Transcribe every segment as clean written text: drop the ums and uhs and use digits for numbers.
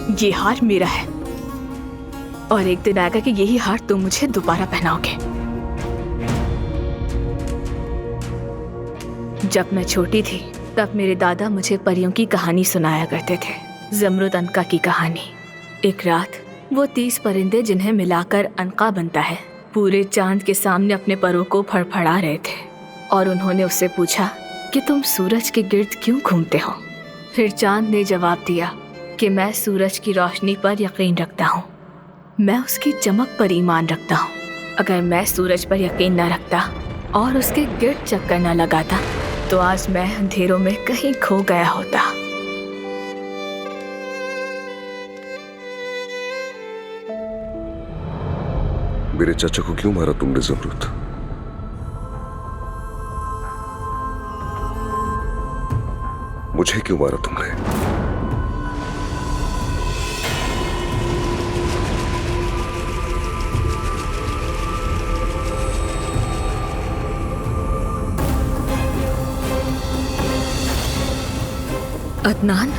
ये हार मेरा है और एक दिन आएगा कि यही हार तुम मुझे दोबारा पहनाओगे। जब मैं छोटी थी तब मेरे दादा मुझे परियों की कहानी सुनाया करते थे, ज़मरुद अनका की कहानी। एक रात वो 30 परिंदे जिन्हें मिलाकर अनका बनता है, पूरे चांद के सामने अपने परों को फड़फड़ा रहे थे और उन्होंने उससे पूछा कि तुम सूरज के गिर्द क्यों घूमते हो। फिर चांद ने जवाब दिया कि मैं सूरज की रोशनी पर यकीन रखता हूँ, मैं उसकी चमक पर ईमान रखता हूँ। अगर मैं सूरज पर यकीन न रखता और उसके गिर्द चक्कर न लगाता तो आज मैं अंधेरों में कहीं खो गया होता। मेरे चाचा को क्यों मारा तुमने ज़मरुद? मुझे क्यों मारा तुमने? अदनान,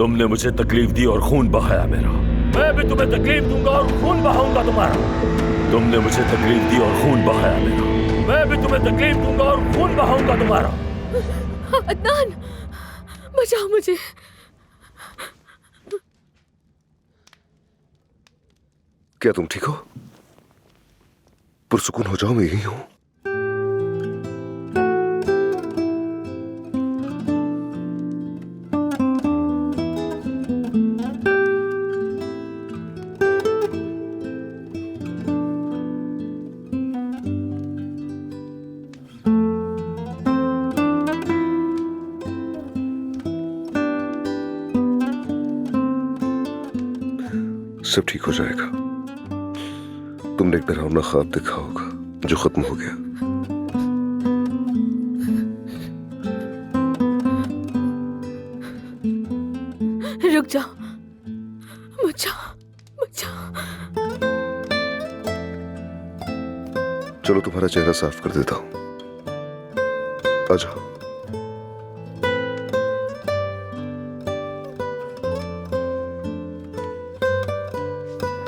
तुमने मुझे तकलीफ दी और खून बहाया मेरा, मैं भी तुम्हें तकलीफ दूंगा और खून बहाऊंगा तुम्हारा। तुमने मुझे तकलीफ दी और खून बहाया मेरा, मैं भी तुम्हें तकलीफ दूंगा और खून बहाऊंगा तुम्हारा। अदनान, बचाओ मुझे। क्या तुम ठीक हो? पुरसुकून हो जाओ, मैं यही हूं। सब ठीक हो जाएगा। तुमने एक डरावना ख्वाब देखा होगा जो खत्म हो गया। रुक जाओ, बचाओ, बचाओ। चलो तुम्हारा चेहरा साफ कर देता हूं, आ जाओ।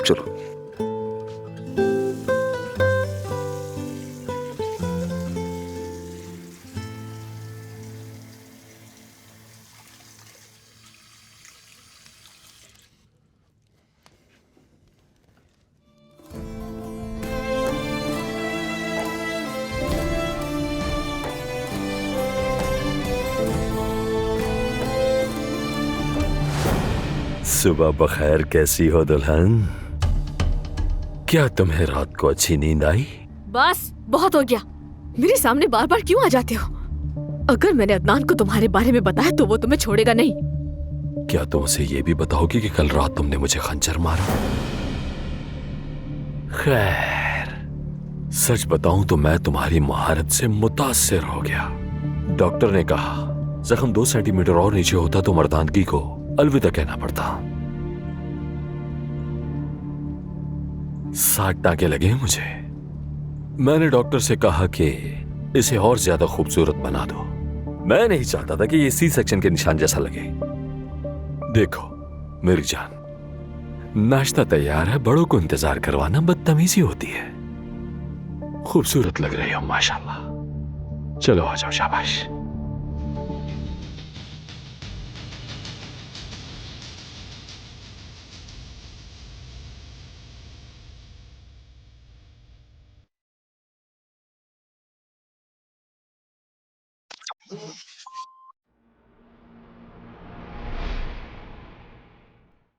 चलो। सुबह बखैर, कैसी हो दुल्हन? क्या तुम्हें रात को अच्छी नींद आई? बस बहुत हो गया, मेरे सामने बार बार क्यों आ जाते हो? अगर मैंने अदनान को तुम्हारे बारे में बताया तो वो तुम्हें छोड़ेगा नहीं। क्या तुम उसे ये भी बताओगी कि कल रात तुमने मुझे खंजर मारा? खैर, सच बताऊं तो मैं तुम्हारी महारत से मुतासिर हो गया। डॉक्टर ने कहा जख्म 2 सेंटीमीटर और नीचे होता तो मर्दानगी को अलविदा कहना पड़ता। 60 टाके लगे मुझे। मैंने डॉक्टर से कहा कि इसे और ज्यादा खूबसूरत बना दो। मैं नहीं चाहता था कि ये सी सेक्शन के निशान जैसा लगे। देखो मेरी जान, नाश्ता तैयार है, बड़ों को इंतजार करवाना बदतमीजी होती है। खूबसूरत लग रही हो माशाल्लाह। चलो आ जाओ, शाबाश। हूँ।